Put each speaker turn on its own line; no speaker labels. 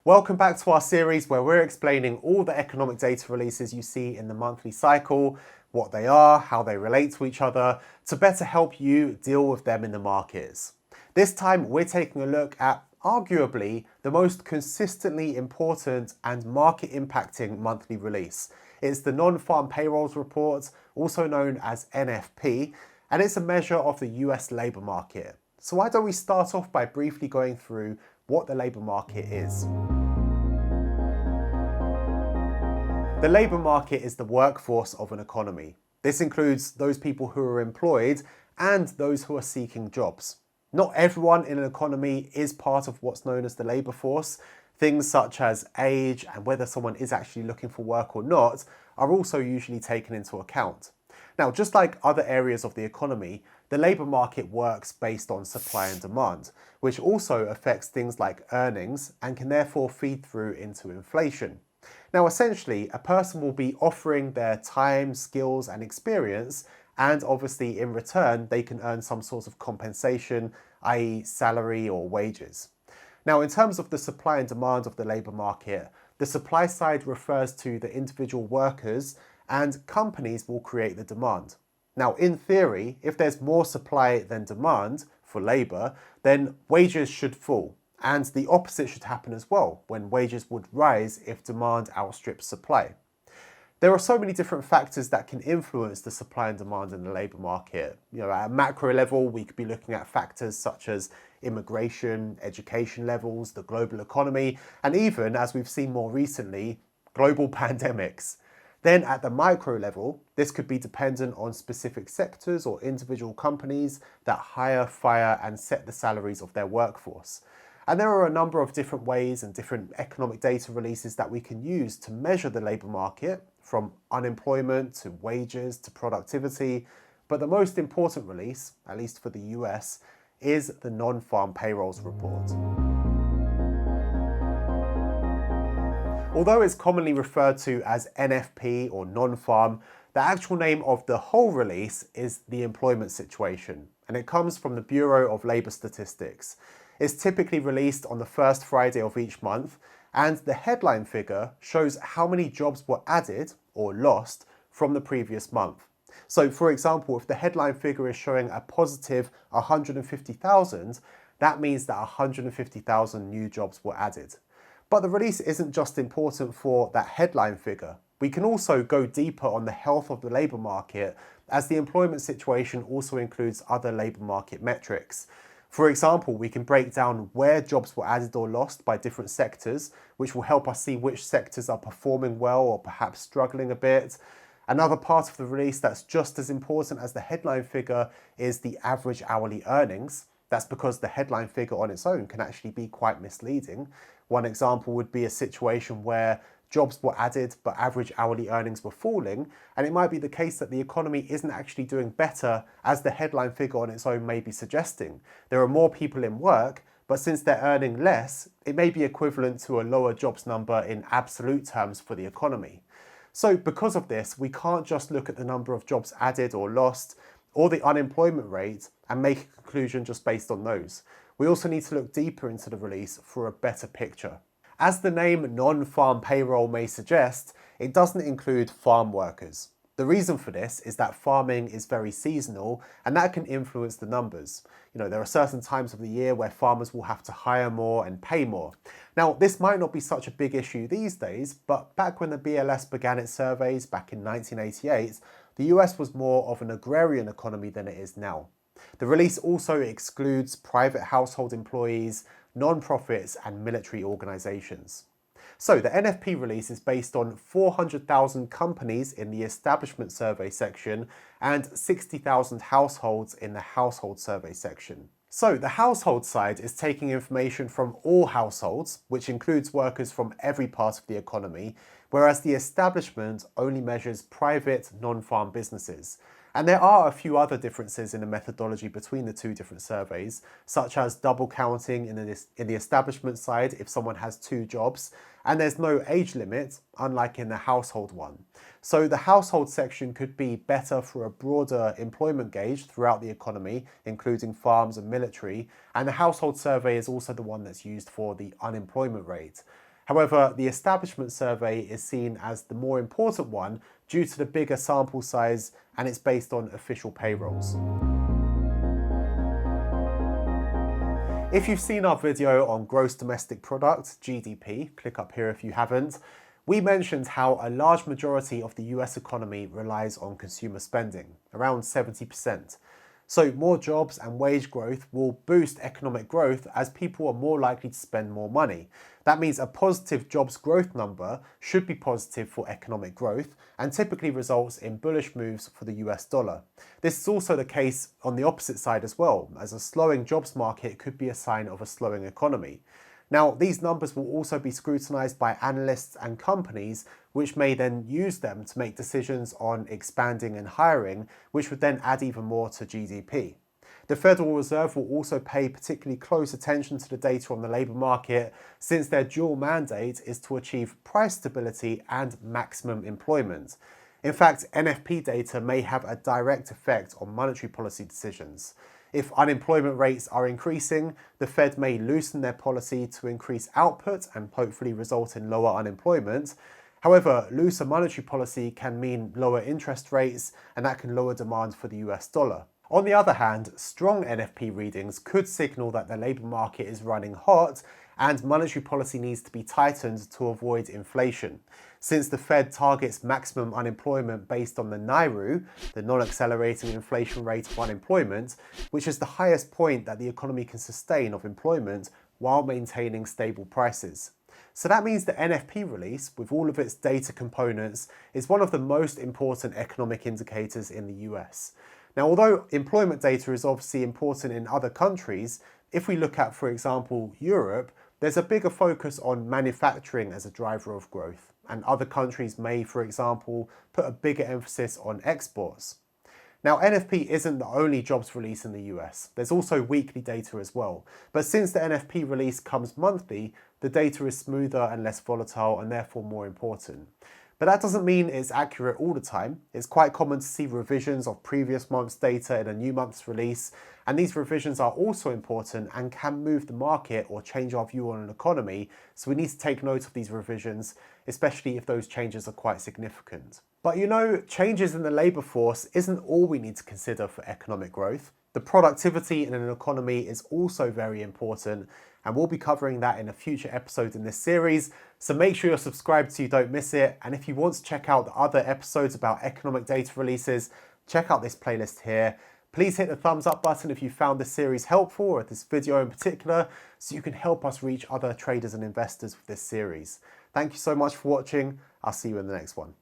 Welcome back to our series where we're explaining all the economic data releases you see in the monthly cycle, what they are, how they relate to each other, to better help you deal with them in the markets. This time we're taking a look at arguably the most consistently important and market impacting monthly release. It's the Non-Farm Payrolls Report, also known as NFP, and it's a measure of the US labour market. So why don't we start off by briefly going through what the labour market is. The labour market is the workforce of an economy. This includes those people who are employed and those who are seeking jobs. Not everyone in an economy is part of what's known as the labour force. Things such as age and whether someone is actually looking for work or not are also usually taken into account. Now, just like other areas of the economy, the labour market works based on supply and demand, which also affects things like earnings and can therefore feed through into inflation. Now, essentially, a person will be offering their time, skills and experience, and obviously in return, they can earn some sort of compensation, i.e. salary or wages. Now, in terms of the supply and demand of the labour market, the supply side refers to the individual workers and companies will create the demand. Now, in theory, if there's more supply than demand for labour, then wages should fall. And the opposite should happen as well, when wages would rise if demand outstrips supply. There are so many different factors that can influence the supply and demand in the labour market. At a macro level, we could be looking at factors such as immigration, education levels, the global economy, and even, as we've seen more recently, global pandemics. Then at the micro level, this could be dependent on specific sectors or individual companies that hire, fire, and set the salaries of their workforce. And there are a number of different ways and different economic data releases that we can use to measure the labour market, from unemployment to wages to productivity. But the most important release, at least for the US, is the Non-Farm Payrolls Report. Although it's commonly referred to as NFP or non-farm, the actual name of the whole release is the employment situation, and it comes from the Bureau of Labour Statistics. It's typically released on the first Friday of each month, and the headline figure shows how many jobs were added or lost from the previous month. So, for example, if the headline figure is showing a positive 150,000, that means that 150,000 new jobs were added. But the release isn't just important for that headline figure. We can also go deeper on the health of the labour market, as the employment situation also includes other labour market metrics. For example, we can break down where jobs were added or lost by different sectors, which will help us see which sectors are performing well or perhaps struggling a bit. Another part of the release that's just as important as the headline figure is the average hourly earnings. That's because the headline figure on its own can actually be quite misleading. One example would be a situation where jobs were added but average hourly earnings were falling, and it might be the case that the economy isn't actually doing better as the headline figure on its own may be suggesting. There are more people in work, but since they're earning less, it may be equivalent to a lower jobs number in absolute terms for the economy. So because of this, we can't just look at the number of jobs added or lost, or the unemployment rate, and make a conclusion just based on those. We also need to look deeper into the release for a better picture. As the name non-farm payroll may suggest, it doesn't include farm workers. The reason for this is that farming is very seasonal, and that can influence the numbers. There are certain times of the year where farmers will have to hire more and pay more. Now, this might not be such a big issue these days, but back when the BLS began its surveys back in 1988, the US was more of an agrarian economy than it is now. The release also excludes private household employees, non-profits and military organisations. So the NFP release is based on 400,000 companies in the establishment survey section and 60,000 households in the household survey section. So the household side is taking information from all households, which includes workers from every part of the economy, whereas the establishment only measures private non-farm businesses. And there are a few other differences in the methodology between the two different surveys, such as double counting in the establishment side if someone has 2 jobs, and there's no age limit, unlike in the household one. So the household section could be better for a broader employment gauge throughout the economy, including farms and military, and the household survey is also the one that's used for the unemployment rate. However, the establishment survey is seen as the more important one due to the bigger sample size, and it's based on official payrolls. If you've seen our video on gross domestic product, GDP, click up here if you haven't, we mentioned how a large majority of the US economy relies on consumer spending, around 70%. So more jobs and wage growth will boost economic growth as people are more likely to spend more money. That means a positive jobs growth number should be positive for economic growth and typically results in bullish moves for the US dollar. This is also the case on the opposite side as well, as a slowing jobs market could be a sign of a slowing economy. Now, these numbers will also be scrutinized by analysts and companies, which may then use them to make decisions on expanding and hiring, which would then add even more to GDP. The Federal Reserve will also pay particularly close attention to the data on the labour market, since their dual mandate is to achieve price stability and maximum employment. In fact, NFP data may have a direct effect on monetary policy decisions. If unemployment rates are increasing, the Fed may loosen their policy to increase output and hopefully result in lower unemployment. However, looser monetary policy can mean lower interest rates, and that can lower demand for the US dollar. On the other hand, strong NFP readings could signal that the labour market is running hot and monetary policy needs to be tightened to avoid inflation. Since the Fed targets maximum unemployment based on the NIRU, the non-accelerating inflation rate of unemployment, which is the highest point that the economy can sustain of employment while maintaining stable prices. So that means the NFP release, with all of its data components, is one of the most important economic indicators in the US. Now, although employment data is obviously important in other countries, if we look at, for example, Europe, there's a bigger focus on manufacturing as a driver of growth, and other countries may, for example, put a bigger emphasis on exports. Now, NFP isn't the only jobs release in the US. There's also weekly data as well. But since the NFP release comes monthly, the data is smoother and less volatile and therefore more important. But that doesn't mean it's accurate all the time. It's quite common to see revisions of previous month's data in a new month's release, and these revisions are also important and can move the market or change our view on an economy, so we need to take note of these revisions, especially if those changes are quite significant. But you know, changes in the labour force isn't all we need to consider for economic growth. The productivity in an economy is also very important, and we'll be covering that in a future episode in this series, so make sure you're subscribed so you don't miss it. And if you want to check out the other episodes about economic data releases, check out this playlist here. Please hit the thumbs up button if you found this series helpful, or this video in particular, so you can help us reach other traders and investors with this series. Thank you so much for watching. I'll see you in the next one.